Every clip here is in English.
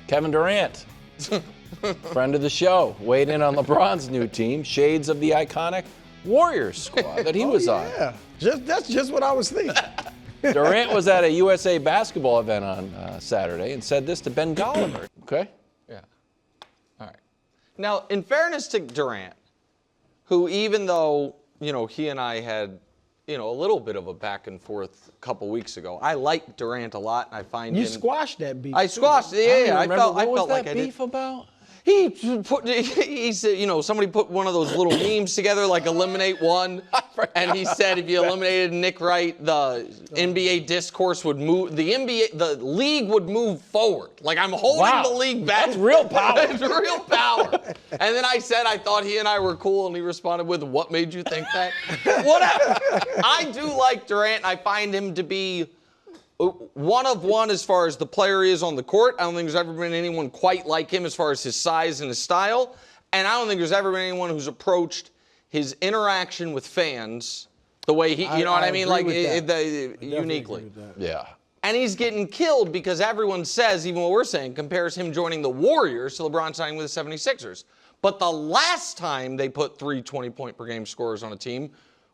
Kevin Durant, friend of the show, weighed in on LeBron's new team, shades of the iconic Warriors squad that he was on. Yeah, that's just what I was thinking. Durant was at a USA basketball event on Saturday and said this to Ben Golliver. Okay? Yeah. All right. Now, in fairness to Durant, who even though, he and I had, a little bit of a back and forth a couple weeks ago, I like Durant a lot. And I find you squashed that beef. I squashed it. Yeah, I felt like I did. Beef about? He said, somebody put one of those little memes together, like eliminate one, and he said if you eliminated Nick Wright, the NBA discourse would move, the league would move forward. Like I'm holding the league back. That's real power. It's real power. And then I said I thought he and I were cool, and he responded with, "What made you think that?" Whatever. I do like Durant. I find him to be one of one as far as the player is on the court. I don't think there's ever been anyone quite like him as far as his size and his style. And I don't think there's ever been anyone who's approached his interaction with fans the way he, you know what I mean? Like, uniquely. Yeah. And he's getting killed because everyone says, even what we're saying, compares him joining the Warriors to LeBron signing with the 76ers. But the last time they put 3 20-point-per-game scorers on a team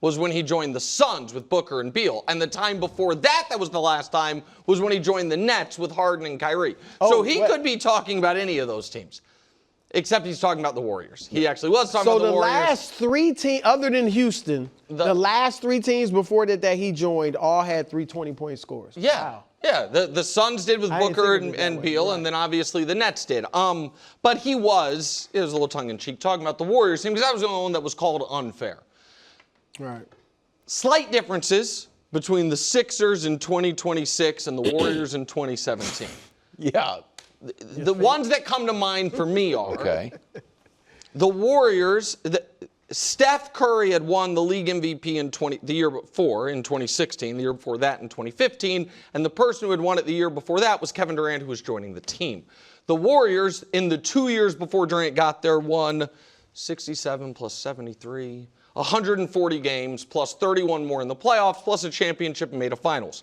was when he joined the Suns with Booker and Beal. And the time before that was the last time, was when he joined the Nets with Harden and Kyrie. So he could be talking about any of those teams, except he's talking about the Warriors. He actually was talking about the Warriors. So the last 3 teams, other than Houston, the last 3 teams before that he joined all had 3 20-point scores. Yeah. Wow. Yeah, the Suns did with Booker and Beal, and then obviously the Nets did. But it was a little tongue-in-cheek talking about the Warriors team, because that was the only one that was called unfair. Right. Slight differences between the Sixers in 2026 and the Warriors in 2017. Yeah. The ones that come to mind for me are the Warriors. Steph Curry had won the league MVP the year before, in 2016, the year before that in 2015, and the person who had won it the year before that was Kevin Durant, who was joining the team. The Warriors, in the 2 years before Durant got there, won 67 plus 73, 140 games, plus 31 more in the playoffs, plus a championship and made a finals.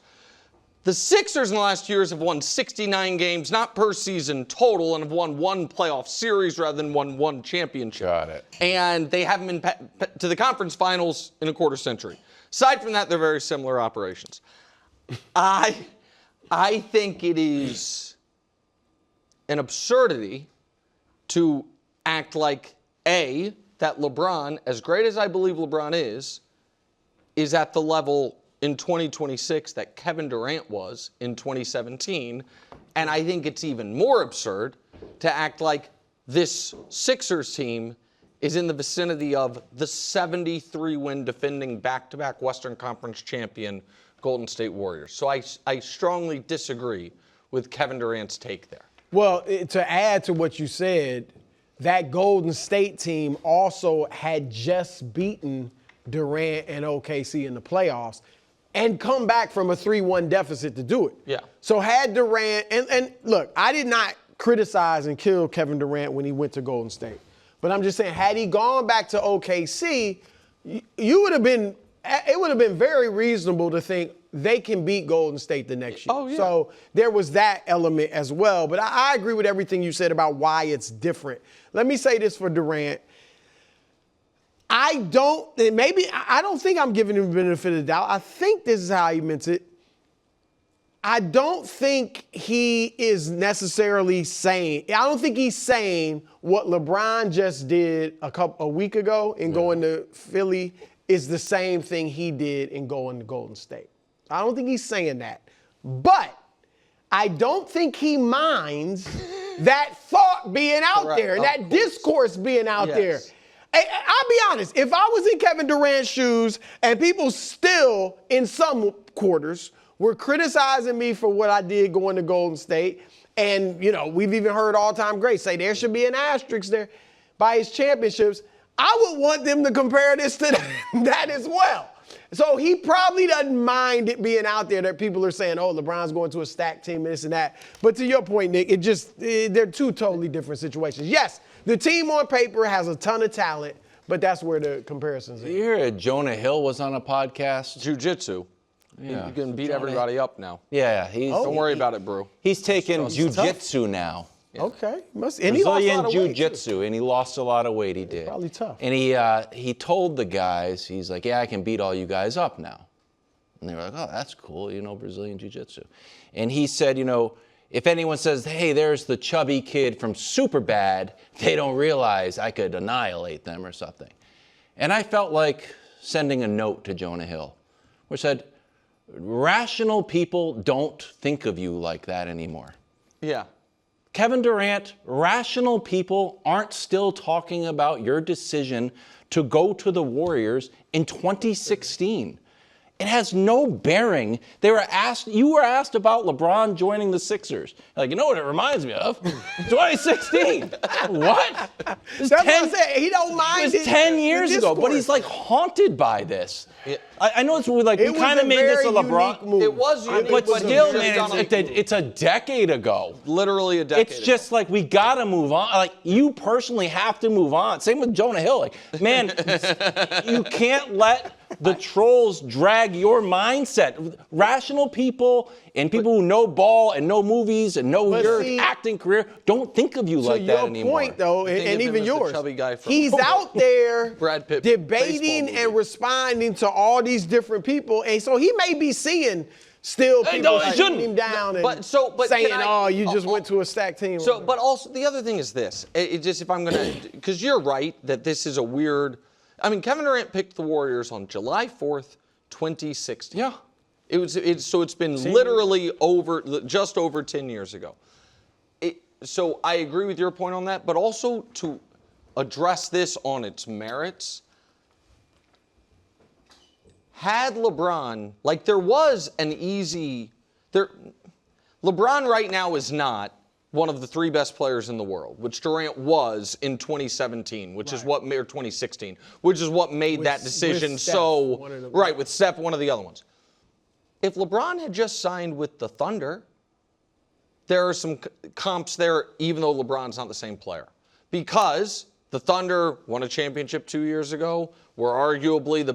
The Sixers in the last years have won 69 games, not per season total, and have won 1 playoff series rather than won 1 championship. Got it. And they haven't been to the conference finals in a quarter century. Aside from that, they're very similar operations. I think it is an absurdity to act like, that LeBron, as great as I believe LeBron is at the level in 2026 that Kevin Durant was in 2017. And I think it's even more absurd to act like this Sixers team is in the vicinity of the 73-win defending back-to-back Western Conference champion Golden State Warriors. So I strongly disagree with Kevin Durant's take there. Well, to add to what you said, that Golden State team also had just beaten Durant and OKC in the playoffs and come back from a 3-1 deficit to do it. Yeah. So had Durant, and look, I did not criticize and kill Kevin Durant when he went to Golden State. But I'm just saying, had he gone back to OKC, it would have been very reasonable to think they can beat Golden State the next year. Oh, yeah. So there was that element as well. But I agree with everything you said about why it's different. Let me say this for Durant. I don't think I'm giving him the benefit of the doubt. I think this is how he meant it. I don't think he is necessarily saying, I don't think he's saying what LeBron just did a week ago in going to Philly is the same thing he did in going to Golden State. I don't think he's saying that. But I don't think he minds that thought being out there and that discourse being out there. Hey, I'll be honest, if I was in Kevin Durant's shoes and people still, in some quarters, were criticizing me for what I did going to Golden State, and, we've even heard all-time greats say there should be an asterisk there by his championships, I would want them to compare this to that as well. So he probably doesn't mind it being out there that people are saying, oh, LeBron's going to a stacked team, this and that. But to your point, Nick, they're 2 totally different situations. Yes, the team on paper has a ton of talent, but that's where the comparisons are. You hear Jonah Hill was on a podcast? Jiu-jitsu. Yeah. You can beat everybody up now. Yeah, don't worry about it, bro. He's taking jiu-jitsu now. Okay. And he lost a Brazilian lot of weight, too. jiu-jitsu, and he lost a lot of weight. He did. Probably tough. And he told the guys, he's like, yeah, I can beat all you guys up now. And they were like, oh, that's cool, Brazilian jiu-jitsu. And he said, if anyone says, hey, there's the chubby kid from Superbad, they don't realize I could annihilate them or something. And I felt like sending a note to Jonah Hill, which said, rational people don't think of you like that anymore. Yeah. Kevin Durant, rational people aren't still talking about your decision to go to the Warriors in 2016. It has no bearing. You were asked about LeBron joining the Sixers. Like, you know what it reminds me of? 2016. What? That's what I said. He don't mind. It was 10 years ago, but he's like haunted by this. Yeah. I know it's like we kind of made this a LeBron move. It was unique, but still, man, it's it's a decade ago. literally a decade. It's just like we gotta move on. Like you personally have to move on. Same with Jonah Hill. Like, man, you can't let the trolls drag your mindset. Rational people and people who know ball and know movies and know your acting career don't think of you like that anymore. To your point, though, and even yours, chubby guy from he's out there Brad Pitt debating and responding to all these different people, and so he may be seeing still people shooting him down and saying, "Oh, you just went to a stacked team." So, but also the other thing is this: if I'm gonna, because you're right that this is a weird. I mean, Kevin Durant picked the Warriors on July 4th, 2016. Yeah. So it's been literally just over 10 years ago. So I agree with your point on that, but also to address this on its merits, had LeBron, like there was an easy, LeBron right now is not one of the three best players in the world, which Durant was in 2017, which is what, or 2016, which is what made that decision with Steph, one of the other ones. If LeBron had just signed with the Thunder, there are some comps there, even though LeBron's not the same player. Because the Thunder won a championship 2 years ago, were arguably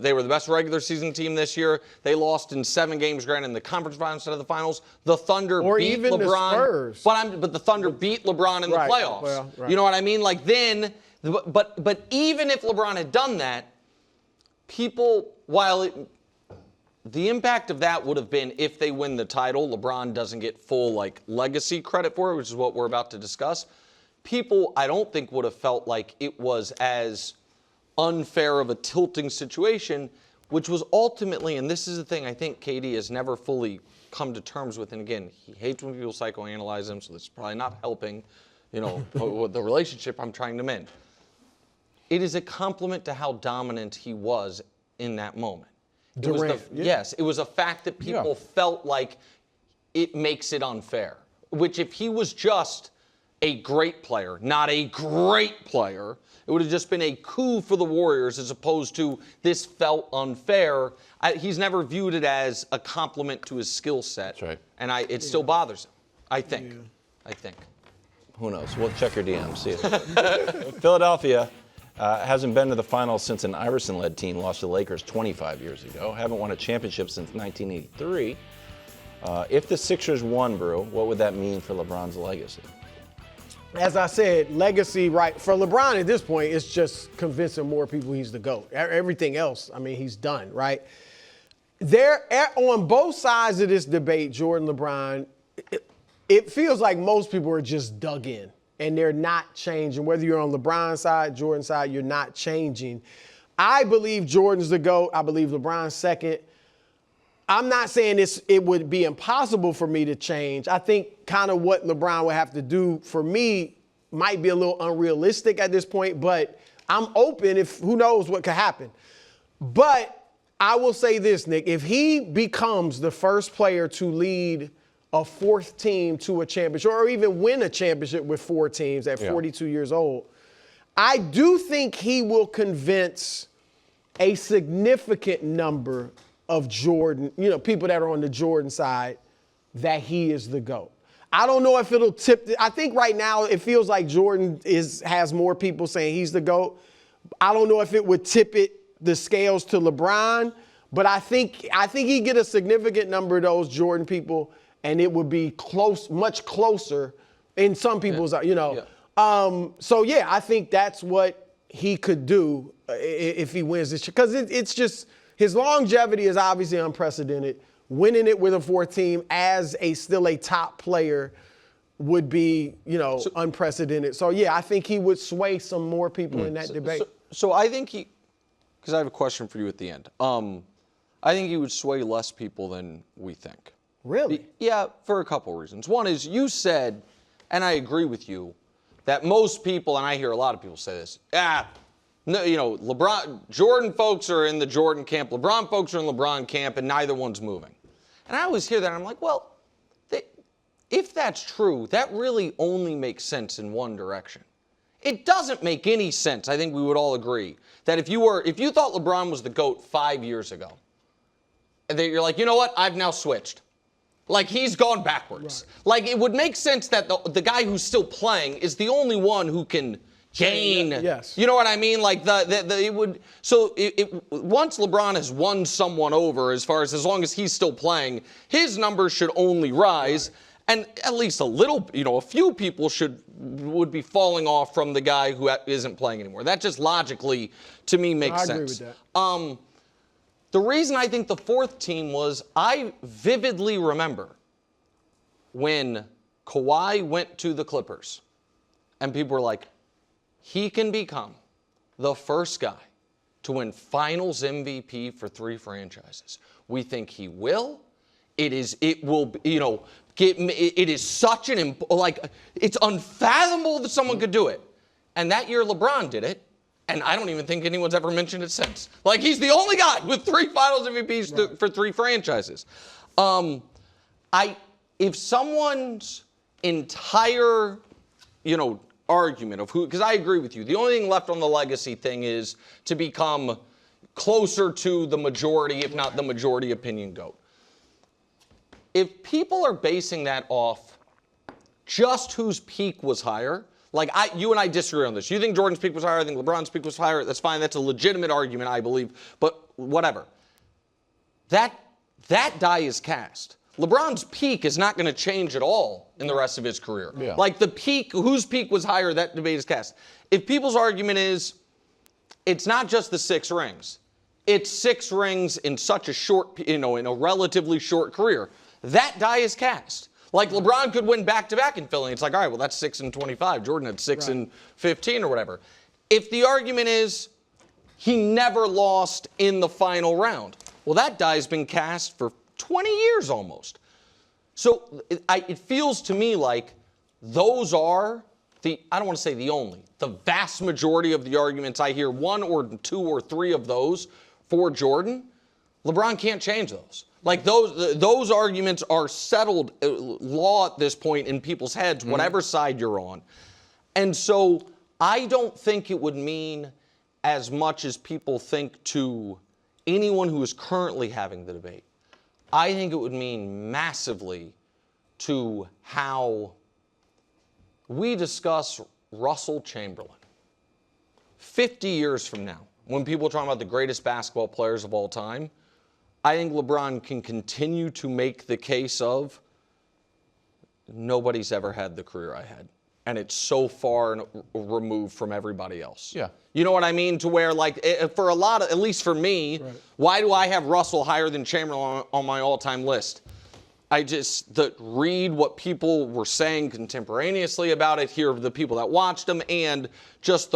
they were the best regular season team this year. They lost in 7 games, granted in the conference finals instead of the finals. The Thunder beat LeBron. The Spurs. But the Thunder beat LeBron in the playoffs. Right. You know what I mean? Like then, but even if LeBron had done that, people, the impact of that would have been if they win the title, LeBron doesn't get full legacy credit for it, which is what we're about to discuss. People, I don't think, would have felt like it was as unfair of a tilting situation, which was ultimately, and this is the thing I think KD has never fully come to terms with, and again, he hates when people psychoanalyze him, so this is probably not helping, the relationship I'm trying to mend. It is a compliment to how dominant he was in that moment. Yes, it was a fact that people felt like it makes it unfair, which if he was just a great player, not a great player, it would have just been a coup for the Warriors as opposed to this felt unfair. He's never viewed it as a compliment to his skill set. That's right. And it still bothers him, I think. Yeah. I think. Who knows? We'll check your DMs. See it. Philadelphia hasn't been to the finals since an Iverson-led team lost to the Lakers 25 years ago. Haven't won a championship since 1983. If the Sixers won, Brew, what would that mean for LeBron's legacy? As I said, legacy, right? For LeBron at this point, it's just convincing more people he's the GOAT. Everything else, he's done, right? On both sides of this debate, Jordan, LeBron, it feels like most people are just dug in and they're not changing. Whether you're on LeBron's side, Jordan's side, you're not changing. I believe Jordan's the GOAT. I believe LeBron's second. I'm not saying it would be impossible for me to change. I think kind of what LeBron would have to do for me might be a little unrealistic at this point, but I'm open who knows what could happen. But I will say this, Nick, if he becomes the first player to lead a fourth team to a championship or even win a championship with 4 teams at 42 years old, I do think he will convince a significant number of Jordan, people that are on the Jordan side, that he is the GOAT. I don't know if it'll tip. I think right now it feels like Jordan has more people saying he's the GOAT. I don't know if it would tip the scales to LeBron, but I think he'd get a significant number of those Jordan people, and it would be much closer In some people's, Yeah. So yeah, I think that's what he could do if he wins this. Because it's just, his longevity is obviously unprecedented. Winning it with a fourth team as still a top player would be, unprecedented. So yeah, I think he would sway some more people in that debate. So I think because I have a question for you at the end. I think he would sway less people than we think. Really? Yeah, for a couple reasons. One is you said, and I agree with you, that most people, and I hear a lot of people say this, no, Jordan folks are in the Jordan camp, LeBron folks are in LeBron camp, and neither one's moving. And I always hear that, and I'm like, well, if that's true, that really only makes sense in one direction. It doesn't make any sense, I think we would all agree, that if you thought LeBron was the GOAT 5 years ago, and you're like, you know what, I've now switched. Like, he's gone backwards. Right. Like, it would make sense that the guy who's still playing is the only one who can gain. Yes. You know what I mean? Like, it would. So, once LeBron has won someone over, as long as he's still playing, his numbers should only rise. Right. And at least a few people would be falling off from the guy who isn't playing anymore. That just logically, to me, makes sense. I agree with that. The reason I think the fourth team was, I vividly remember when Kawhi went to the Clippers and people were like, he can become the first guy to win Finals MVP for 3 franchises. We think he will. It is such it's unfathomable that someone could do it. And that year LeBron did it. And I don't even think anyone's ever mentioned it since. Like, he's the only guy with 3 Finals MVPs for 3 franchises. If someone's entire, argument of because I agree with you, the only thing left on the legacy thing is to become closer to the majority, if not the majority opinion GOAT. If people are basing that off just whose peak was higher, like you and I disagree on this. You think Jordan's peak was higher, I think LeBron's peak was higher. That's fine. That's a legitimate argument, I believe. But whatever. That die is cast. LeBron's peak is not going to change at all in the rest of his career. Yeah. Like the peak, whose peak was higher, that debate is cast. If people's argument is, it's not just the 6 rings. It's 6 rings in such a short, in a relatively short career. That die is cast. Like, LeBron could win back-to-back in Philly. It's like, all right, well, that's 6 and 25. Jordan had 6 and 15 or whatever. If the argument is he never lost in the final round, well, that die's been cast for 20 years almost. So it feels to me like those are I don't want to say the only, the vast majority of the arguments I hear, 1 or 2 or 3 of those for Jordan, LeBron can't change those. Like those arguments are settled law at this point in people's heads, whatever side you're on. And so I don't think it would mean as much as people think to anyone who is currently having the debate. I think it would mean massively to how we discuss Russell Chamberlain 50 years from now, when people are talking about the greatest basketball players of all time. I think LeBron can continue to make the case of nobody's ever had the career I had. And it's so far removed from everybody else. Yeah. You know what I mean? To where, like, for a lot of, at least for me, why do I have Russell higher than Chamberlain on my all-time list? I just read what people were saying contemporaneously about it, hear the people that watched them, and just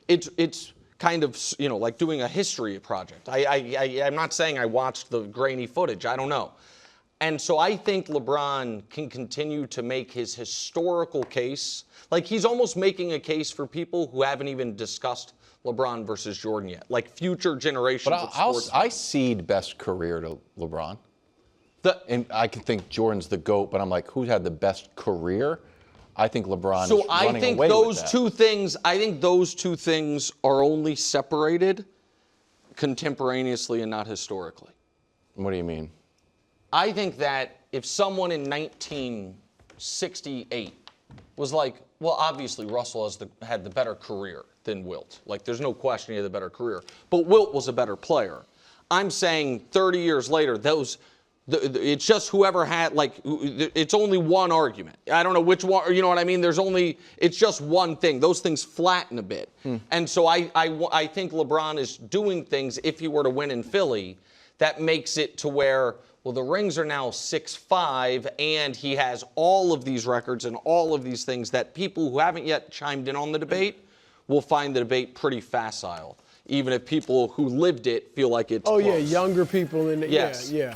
it's kind of, like doing a history project. I'm not saying I watched the grainy footage. I don't know. And so I think LeBron can continue to make his historical case. Like, he's almost making a case for people who haven't even discussed LeBron versus Jordan yet. Like, future generations of sports. I cede best career to LeBron. And I can think Jordan's the GOAT, but I'm like, who had the best career? I think LeBron is running away with that. So I think those two things are only separated contemporaneously and not historically. What do you mean? I think that if someone in 1968 was like, well, obviously Russell had the better career than Wilt. Like, there's no question he had the better career. But Wilt was a better player. I'm saying 30 years later, It's just whoever had, like, it's only one argument. I don't know which one, you know what I mean? It's just one thing. Those things flatten a bit. And so I think LeBron is doing things, if he were to win in Philly, that makes it to where, well, the rings are now 6-5, and he has all of these records and all of these things that people who haven't yet chimed in on the debate will find the debate pretty facile, even if people who lived it feel like it's close. Yeah, younger people in the, Yes. yeah.